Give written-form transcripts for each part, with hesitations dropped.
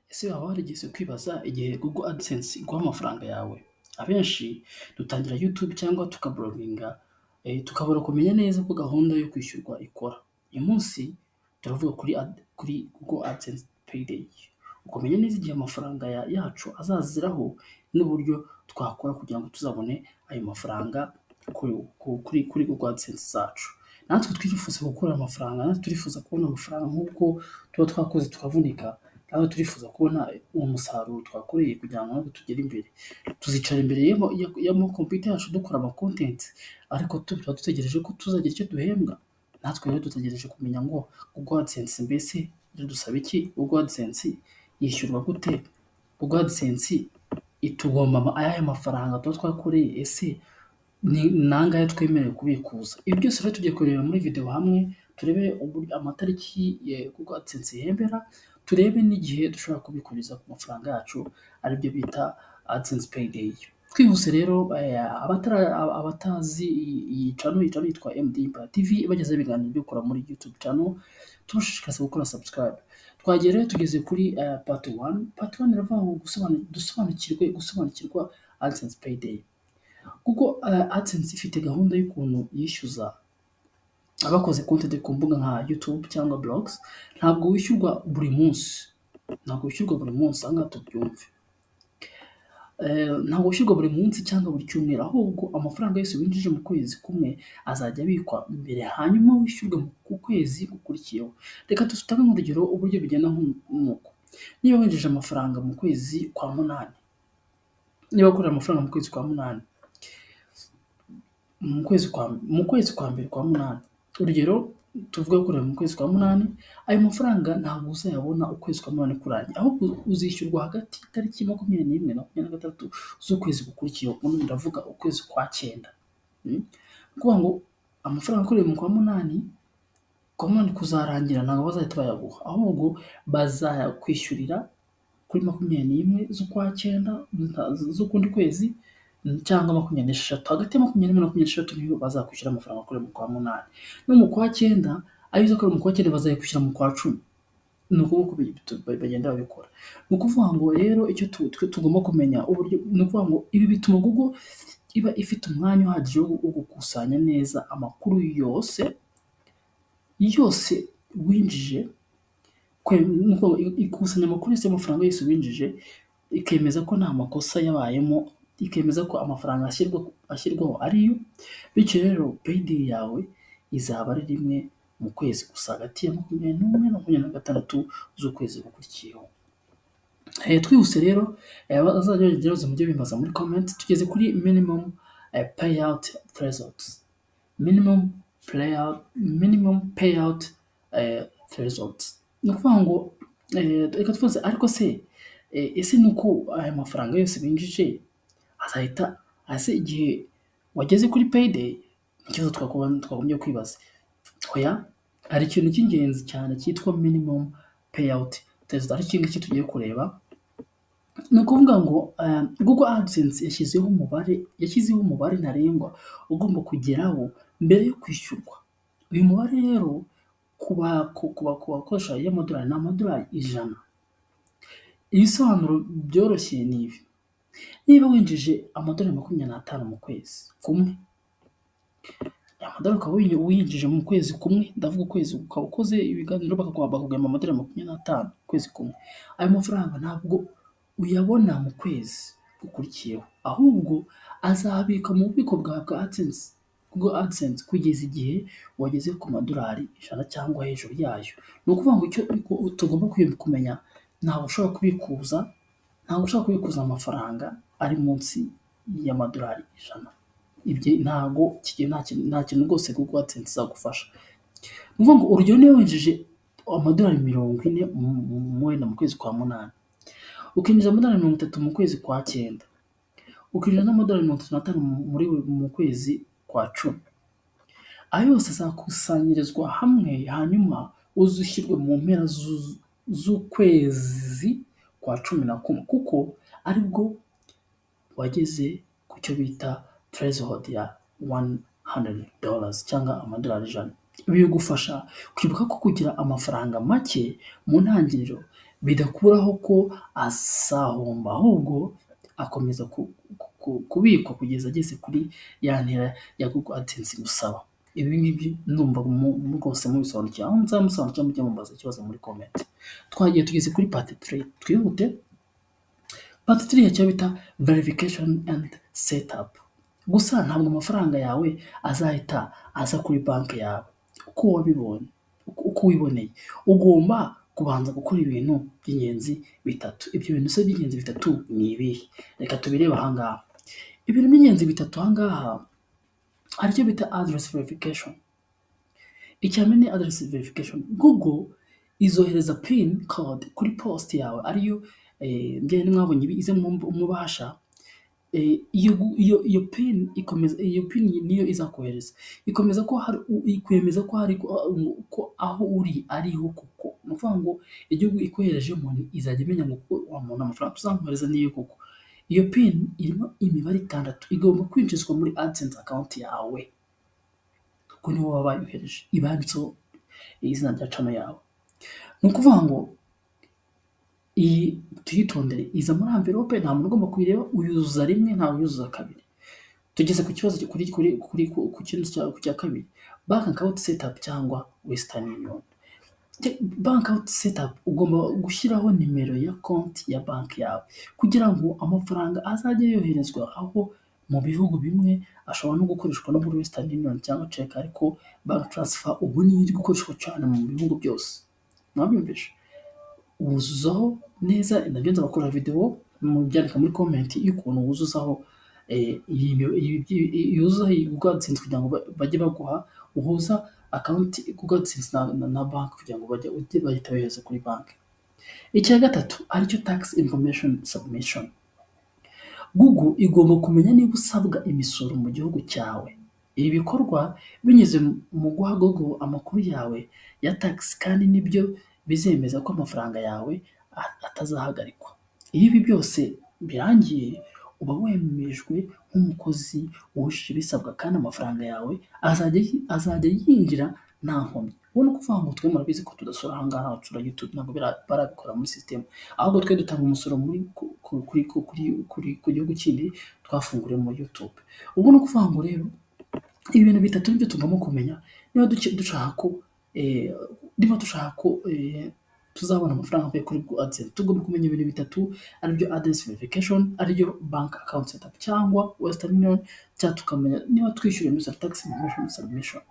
Ese waba warigeze kwibaza igihe Google AdSense iguha amafaranga yawe? Abenshi dutangira YouTube cyangwa tukabloginga, tukabura kumenya neza uko gahunda yo kwishyurwa ikora. Uyu munsi turavuga kuri Google AdSense Payday. Ukamenya neza igihe amafaranga yacu azaziraho n'uburyo twakora kugira ngo tuzabone ayo mafaranga kuri Google AdSense zacu. Natwe turifuza gukura amafaranga, natwe turifuza kubona amafaranga nk'uko tuba twakoze tukavunika, natwe turifuza kubona uwo musaruro twakoreye kugira ngo natwe tugere imbere. Tuzicara imbere y'amakompiyuta yacu dukora ama-content, ariko tuba dutegereje ko tuzagira icyo duhembwa. Natwe rero dutegereje kumenya ngo Google AdSense mbese idusaba iki? Google AdSense yishyurwa gute? Google AdSense itugomba ayahe mafaranga tuba twakoreye? Ese ni angahe twemerewe kubikuza? Ibi byose rero tugiye kureba muri video hamwe, turebe amatariki Google AdSense ihembera, turebe n'igihe dushobora kubikuriza ku mafaranga yacu, aribyo bita AdSense Payday. Twihuse rero, abatazi iyi channel yitwa MD Empire TV ibagezaho ibiganiro bikora muri YouTube channel, tubashishikariza gukora subscribe. Twagiye rero tugeze kuri part 1. Part 1 iravuga ngo gusobanukirwa AdSense Payday. Kuko AdSense ifite gahunda y'ukuntu yishyuza abakoze content ku mbuga nka YouTube cyangwa blogs. Ntabwo wishyurwa buri munsi, aha ngaha tubyumve. Ntabwo wishyurwa buri munsi cyangwa buri cyumweru, ahubwo amafaranga yose winjije mu kwezi kumwe azajya abikwa mbere, hanyuma wishyurwe ku kwezi gukurikiyeho. Reka dutange nk'urugero uburyo bigenda nk'uko: niba winjije amafaranga mu kwezi kwa munani, niba ukorera amafaranga mu kwezi kwa munani, mu kwezi kwa mbere kwa munani, urugero tuvuge ko mu kwezi kwa munani, ayo mafaranga ntabwo uzayabona ukwezi kwa munani kurangiye, ahubwo uzishyurwa hagati y'itariki 21 na 26 z'ukwezi gukurikiyeho. Ubundi ndavuga ukwezi kwa cyenda. Ni ukuvuga ngo amafaranga akorewe mu kwa munani kuzarangira ntabwo bazahita bayaguha, ahubwo bazayakwishyurira kuri 21 z'ukwa cyenda z'ukundi kwezi, cyangwa 26. Hagati ya 21 na 26 niho bazakwishyura amafaranga akorewe mu kwa munani. No mu kwa cyenda, ayo uzakorera mu kwa cyenda bazayakwishyura mu kwa cumi. Ni uko bagenda babikora. Ni ukuvuga ngo rero icyo tugomba kumenya uburyo, ni ukuvuga ngo ibi bituma Google iba ifite umwanya uhagije wo gukusanya neza amakuru yose winjije, ikusanya amakuru yose y'amafaranga yose winjije, ikemeza ko nta makosa yabayemo, ikemeza ko amafaranga ashyirwaho ariyo. Bityo rero Payday yawe izaba ari rimwe mu kwezi gusa, hagati ya 21 na 26 z'ukwezi gukurikiyeho. Twihuse rero, abazajya bagerageza mujye bimbaza muri comment. Tugeze kuri minimum payout thresholds. Minimum payout thresholds. Ni ukuvuga ngo reka tuvuze, ariko se ese nuko aya mafaranga yose binjije azahita igihe wageze kuri Payday? Ikibazo twagombye kwibaza. Oya, hari ikintu cy'ingenzi cyane cyitwa minimum payout threshold, ari iki ngiki tugiye kureba. Ni ukuvuga ngo Google AdSense yashyizeho umubare ntarengwa ugomba kugeraho mbere yo kwishyurwa. Uyu mubare rero ku bakoresha y'amadolari, ni amadolari 100. Ibisobanuro byoroshye ni ibi: niba winjije amadolari 25 mu kwezi kumwe, amadolari ukaba winjije mu kwezi kumwe, ndavuga ukwezi ukaba ukoze ibiganiro bakakugamba amadolari 25 kwezi kumwe, ayo mafaranga ntabwo uyabona mu kwezi gukurikiyeho, ahubwo azabika mu bubiko bwa AdSense, Google AdSense, kugeza igihe wageze ku madolari 100 cyangwa hejuru yayo. Ni ukuvuga ngo icyo tugomba kumenya, ntabwo ushobora kubikuza amafaranga ari munsi y'amadolari 100. Ibyo nta kintu rwose Google AdSense izagufasha. Ni ukuvuga ngo urugero, niba winjije amadolari 40 mu kwezi kwa munani, ukinjiza amadolari 30 mu kwezi kwa cyenda, ukinjiza n'amadolari 35 mu kwezi kwa cumi, ayo yose azakusanyirizwa hamwe, hanyuma uzishyirwe mu mpera z'ukwezi kwa 11, kuko aribwo wageze ku cyo bita threshold ya $100 cyangwa amadolari 100. Ibi bigufasha kwibuka ko kugira amafaranga make mu ntangiriro bidakuraho ko azahomba, ahubwo akomeza kubikwa kugeza ageze kuri ya ntera ya Google AdSense igusaba. Ibi ngibi ndumva rwose mubisobanukiwe, aho muzamusobanukira mujye mumbaza ikibazo muri comment. Twagiye tugeze kuri part 3, twihute. Part 3 yacyo bita verification and setup. Gusa ntabwo amafaranga yawe azahita aza kuri banki yawe uko wabibonye, uko wiboneye. Ugomba kubanza gukora ibintu by'ingenzi bitatu. Ibyo bintu se by'ingenzi bitatu ni ibihe? Reka tubirebe aha ngaha. Ibintu by'ingenzi bitatu aha ngaha aricyo bita address verification. Icya mbere ni address verification. Google izohereza pin code kuri post yawe, ariyo njye mwabonye ize mubasha. Iyo pin ikomeza, iyo pin niyo izakohereza ikomeza ko hari ikwemeza ko hari ko aho uri ariho kuko ni ukuvuga ngo igihugu ikohereje umuntu izajya imenya ngo wa muntu amafaranga tuzamwohereza niyo kuko. Iyo pin irimo imibare 6 igomba kwinjizwa muri AdSense account yawe kuko niwo waba wayohereje, ibanditseho izina rya channel yawe. Ni ukuvuga ngo iyi tuyitondere, iza muri envelope, nta muntu ugomba kuyireba, uyuzuza rimwe ntawe uyuzuza kabiri. Tugeze ku kibazo ku kintu cya kabiri, bank account setup cyangwa Western Union. Bank account setup ugomba gushyiraho nimero ya konti ya banki yawe kugira ngo amafaranga azajye yoherezwa aho mu bihugu bimwe ashobora no gukoreshwa no muri Western Union cyangwa check, ariko bank transfer ubu niyo iri gukoreshwa cyane mu bihugu byose. Mwabyumvise? Wuzuzaho neza, nabyo nzabakora video mubyandika muri comment y'ukuntu wuzuzaho yuzuza Google AdSense kugira ngo bajye baguha, uhuza account Google AdSense na bank kugira ngo bahita bohereza kuri bank. Icya gatatu aricyo tax information submission. Google igomba kumenya niba usabwa imisoro mu gihugu cyawe. Ibi bikorwa binyuze mu guha Google amakuru yawe ya tax, kandi nibyo bizemeza ko amafaranga yawe atazahagarikwa. Iyo ibi byose birangiye uba wemejwe nk'umukozi wujuje ibisabwa, kandi amafaranga yawe azajya yinjira nta nkomyi. Ubu ni ukuvuga ngo twe murabizi ko tudasora aha ngaha dusura YouTube, ntabwo barabikora muri system, ahubwo twe dutanga umusoro ku gihugu kindi twafunguriye muri YouTube. Ubu ni ukuvuga ngo rero ibintu bitatu nibyo tugomba kumenya niba dushaka ko tuzabona amafaranga avuye kuri Google AdSense. Tugomba kumenya ibintu bitatu, aribyo address verification, aribyo bank account setup cyangwa Western Union, cyangwa tukamenya niba twishyuye imisoro tax information submission.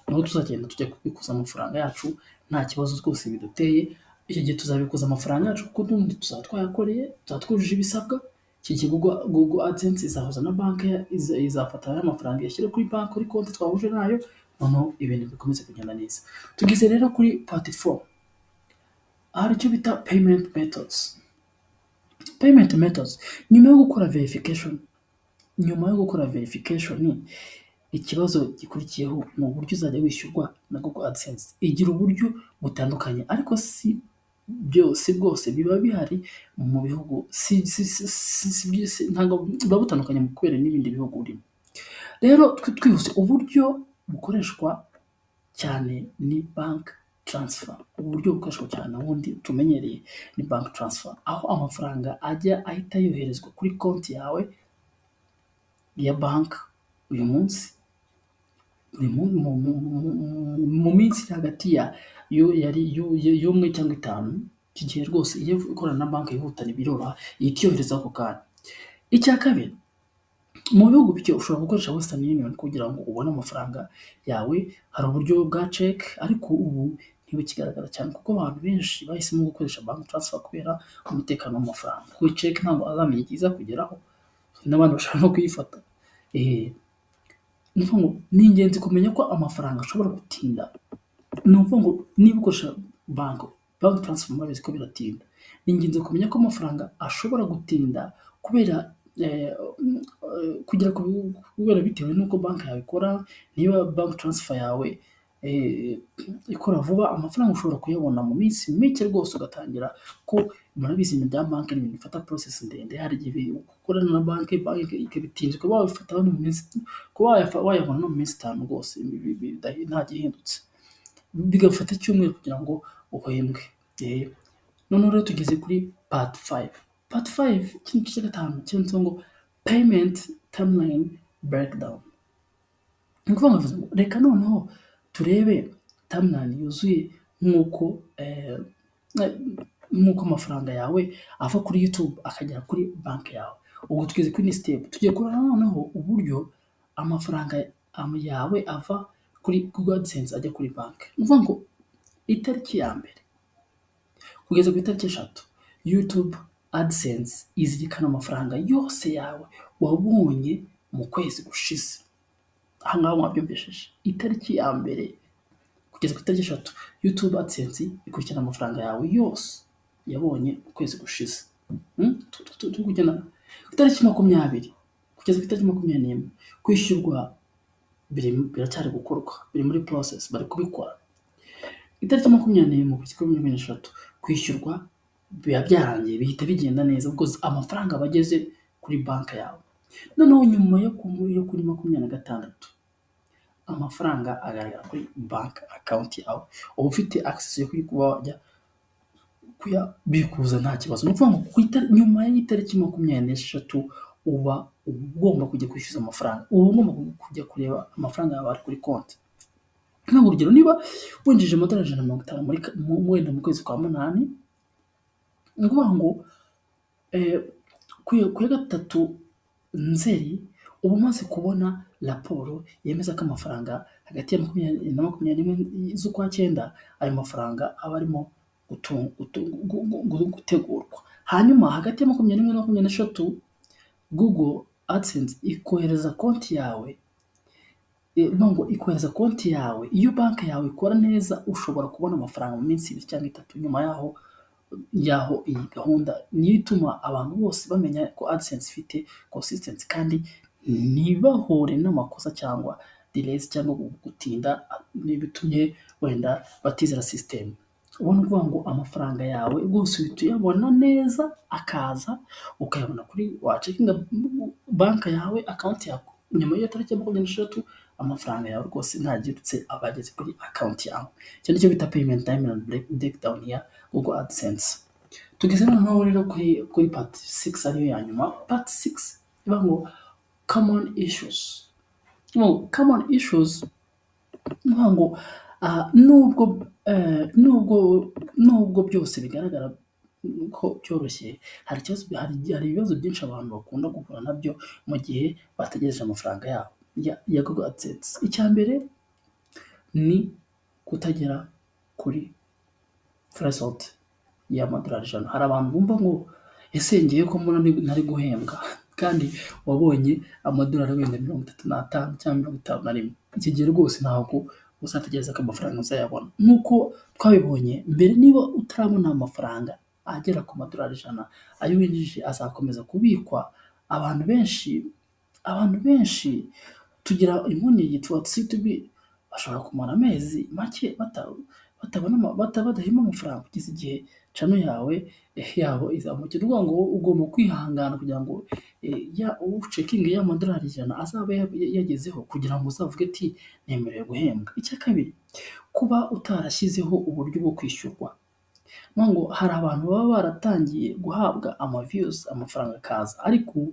Niho tuzagenda tujya kubikuza amafaranga yacu nta kibazo rwose biduteye. Icyo gihe tuzabikuza amafaranga yacu kuko n'ubundi tuzaba twayakoreye, tuzaba twujuje ibisabwa. Iki gihe Google AdSense izahuza na banki, izafata amafaranga yashyira kuri banki kuri konti twahuje nayo, noneho ibintu bikomeze kugenda neza. Tugeze rero kuri part 4 aricyo bita payment methods. Payment methods, nyuma yo gukora verification, ikibazo gikurikiyeho ni uburyo uzajya wishyurwa na Google AdSense. Igira uburyo butandukanye, ariko si bwose biba bihari mu bihugu, ntabwo biba butandukanye kubera n'ibindi bihugu urimo. Rero twihuse, uburyo bukoreshwa cyane ni bank transfer. Uburyo bukoreshwa cyane ubundi tumenyereye ni bank transfer, aho amafaranga ahita yoherezwa kuri konti yawe ya bank uyu munsi, mu minsi iri hagati y'umwe cyangwa 5. Iki gihe rwose iyo ikorana na banki yihutana biroroha, ihita yohereza ako kanya. Icya kabiri, mu bihugu bike ushobora gukoresha Western Union kugira ngo ubone amafaranga yawe. Hari uburyo bwa check, ariko ubu ntibukigaragara cyane kuko abantu benshi bahisemo gukoresha bank transfer kubera umutekano w'amafaranga. Kuri check ntabwo azamenya ikiza kugeraho, n'abandi bashobora no kuyifata. Ni ingenzi kumenya ko amafaranga ashobora gutinda. Ni ukuvuga ngo niba ukoresha bank transfer murabizi ko biratinda. Ni ingenzi kumenya ko amafaranga ashobora gutinda kubera bitewe n'uko banki yawe ikora. Niba bank transfer yawe ikora vuba, amafaranga ushobora kuyabona mu minsi mike rwose ugatangira, ko murabizi ibintu bya banki ni ibintu bifata process ndende. Hari igihe ukorana na banki ikabitinza, ukaba wabifata no mu minsi, wayabona no mu minsi 5 rwose nta gihindutse, bigafata icyumweru kugira ngo uhembwe. noneho rero tugeze kuri part 5. Part 5 ikintu cya gatanu cyanditseho ngo payment timeline breakdown. Ni ukuvuga ngo reka noneho turebe timeline yuzuye nk'uko amafaranga yawe ava kuri YouTube akagera kuri banki yawe. Ubwo tugeze kuri step, tugiye kureba noneho uburyo amafaranga yawe ava kuri Google AdSense ajya kuri banki. Ni ukuvuga ngo itariki ya mbere kugeza ku itariki 3 YouTube AdSense izirikana amafaranga yose yawe wabonye mu kwezi gushize. Aha ngaha mwabyumvishije, itariki ya mbere kugeza ku itariki 3 YouTube AdSense ikurikirana amafaranga yawe yose yabonye mu kwezi gushize. Turi kugenda ku itariki 20 kugeza ku itariki 21 kwishyurwa biracyari gukorwa, biri muri process, bari kubikora. Itariki 21 kugeza kuri 23 kwishyurwa biba byarangiye, bihita bigenda neza ubwo amafaranga aba ageze kuri banki yawe. Noneho nyuma yo kuri 26 amafaranga agaragara kuri banki account yawe, uba ufite access yo kuba wajya kuyabikuza nta kibazo. Ni ukuvuga ngo nyuma y'itariki 26 uba ugomba kujya kwishyuza amafaranga, uba ugomba kujya kureba amafaranga yawe ari kuri konti. Urugero, niba winjije amadolari 150 wenda mu kwezi kwa munani, ni ukuvuga ngo ku ya 3 Nzeri uba umaze kubona raporo yemeza ko amafaranga hagati ya 20 na 21 z'ukwa 9 ayo mafaranga aba arimo gutegurwa. Hanyuma hagati ya 21 na 23 Google AdSense ikohereza konti yawe, ikohereza konti yawe. Iyo banki yawe ikora neza ushobora kubona amafaranga mu minsi 2 cyangwa 3 nyuma yaho. Iyi gahunda niyo ituma abantu bose bamenya ko AdSense ifite consistency kandi ntibahure n'amakosa cyangwa delays cyangwa gutinda bitumye wenda batizera system. Ubona kuvuga ngo amafaranga yawe rwose uhita uyabona neza, akaza ukayabona kuri wacekinga banki yawe account yawe nyuma y'iyo tariki 23 amafaranga yawe rwose ntagirutse abageze kuri account yawe. Icyo nicyo bita payment timeline breakdown ya Google AdSense. Tugeze noneho rero kuri part 6 ariyo ya nyuma. Part 6 ivuga ngo common issues. Common issues ivuga ngo nubwo byose bigaragara ko byoroshye, hari ibibazo byinshi abantu bakunda guhura nabyo mu gihe bategereje amafaranga yabo ya Google AdSense. Icya mbere ni kutagera kuri threshold y'amadolari 100. Hari abantu bumva ngo ese ngiye ko mbona ntari guhembwa kandi wabonye amadolari wenda 35 cyangwa 51. Iki gihe rwose ntabwo uzategereza ko amafaranga uzayabona. Nk'uko twabibonye mbere, niba utarabona amafaranga agera ku madolari 100 ayo winjije azakomeza kubikwa. Abantu benshi tugira impungenge bashobora kumara amezi make badahema amafaranga kugeza igihe channel yawe izamukira. Ni ukuvuga ngo ugomba kwihangana kugira ngo ucekinge y'amadolari 100 azaba yagezeho kugira ngo uzavuge ati nemerewe guhembwa. Icya kabiri, kuba utarashyizeho uburyo bwo kwishyurwa. Ngo hari abantu baba baratangiye guhabwa views, amafaranga akaza ariko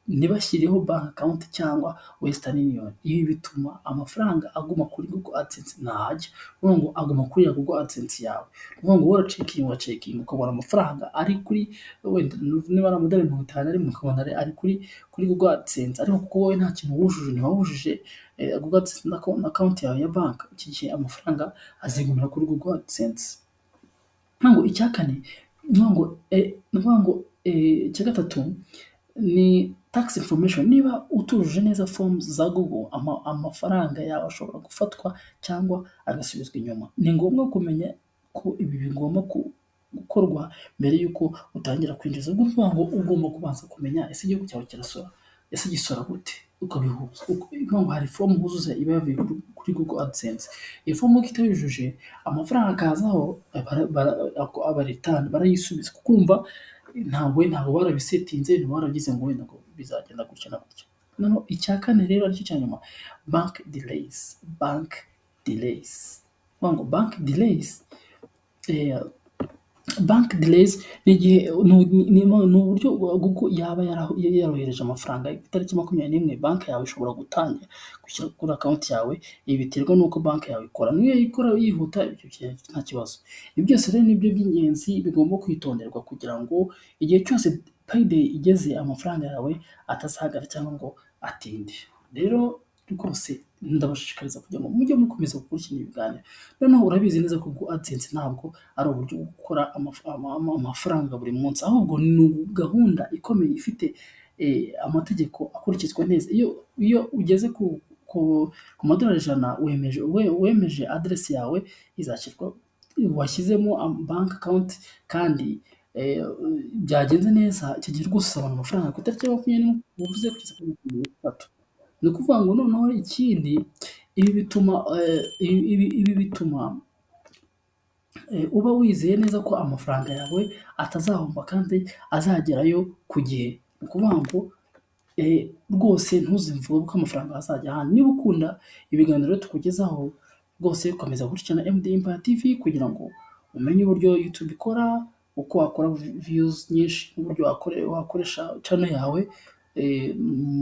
ntibashyireho bank account cyangwa Western Union. Ibi bituma amafaranga aguma kuri Google AdSense ntajya. Ngo aguma kuri Google AdSense yawe. Ngo waracekinga ukabona amafaranga ari kuri wenda niba ari amadolari 50 ari mukabona ari kuri Google AdSense, ariko kuko wowe nta kintu wujuje, ntiwahujije Google AdSense na account yawe ya bank, iki gihe amafaranga azigumira kuri Google AdSense. Ngo icya kane icya gatatu ni tax information. Niba utujuje neza forms za Google, amafaranga yawe ashobora gufatwa cyangwa agasubizwa inyuma. Ni ngombwa kumenya ko ibi bigomba gukorwa mbere y'uko utangira kwinjiza. Ubwo ngo ugomba kubanza kumenya ese igihugu cyawe kirasora, ese gisora gute, ukabihuza. Ngo hari form uzuza iba yavuye kuri Google AdSense. Iyo form utayujuje amafaranga akazaho barayisubiza, kukumva ntabwo barabisetinze, ntibaragize ngo wenda ngo bizagenda gutya na gutya. Noneho icya kane rero aricyo cya nyuma, bank delays. Ngo bank delays bank delays ni igihe ni uburyo Google yaba yarohereje amafaranga ku itariki 21 banki yawe ishobora gutangira kwishyura kuri akawunti yawe, ibi biterwa n'uko banki yawe ikora, niyo ikora yihuta ibyo nta kibazo. Ibi byose rero nibyo by'ingenzi bigomba kwitonderwa kugira ngo igihe cyose payday igeze amafaranga yawe atazahagara cyangwa ngo atinde. Rero rwose ndabashishikariza kugira ngo mujye mukomeza gukurikirana ibiganiro. Noneho urabizi neza ko Google AdSense ntabwo ari uburyo bwo gukora amafaranga buri munsi, ahubwo ni gahunda ikomeye ifite amategeko akurikizwa neza. Iyo ugeze ku madolari ijana wemeje aderesi yawe izashyirwa, washyizemo bank account kandi byagenze neza, icyo gihe rwose uzabona amafaranga ku itariki ya 21 uvuze kugeza kuri 23. Ni ukuvuga ngo noneho ikindi, ibi bituma uba wizeye neza ko amafaranga yawe atazahomba kandi azagerayo ku gihe. Ni ukuvuga ngo rwose ntuzumve ko amafaranga azajya ahandi. Niba ukunda ibiganiro tukugezaho rwose komeza gukurikirana MD Empire TV kugira ngo umenye uburyo YouTube ikora, uko wakora views nyinshi n'uburyo wakoresha channel yawe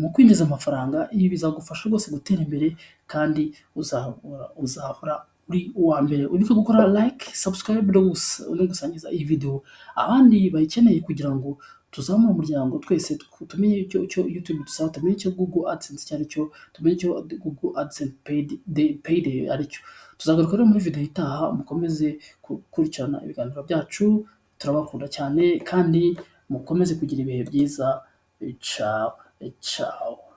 mu kwinjiza amafaranga. Ibi bizagufasha rwose gutera imbere kandi uzahora uri uwa mbere. Wibuke gukora like, subscribe no gusangiza iyi video abandi bayikeneye kugira ngo tuzamure umuryango twese, tumenye icyo YouTube idusaba, tumenye icyo Google AdSense icyo ari cyo, tumenye icyo Google AdSense payday ari cyo. Tuzagaruka rero muri video itaha, mukomeze gukurikirana ibiganiro byacu, turabakunda cyane kandi mukomeze kugira ibihe byiza. Ciao ciao.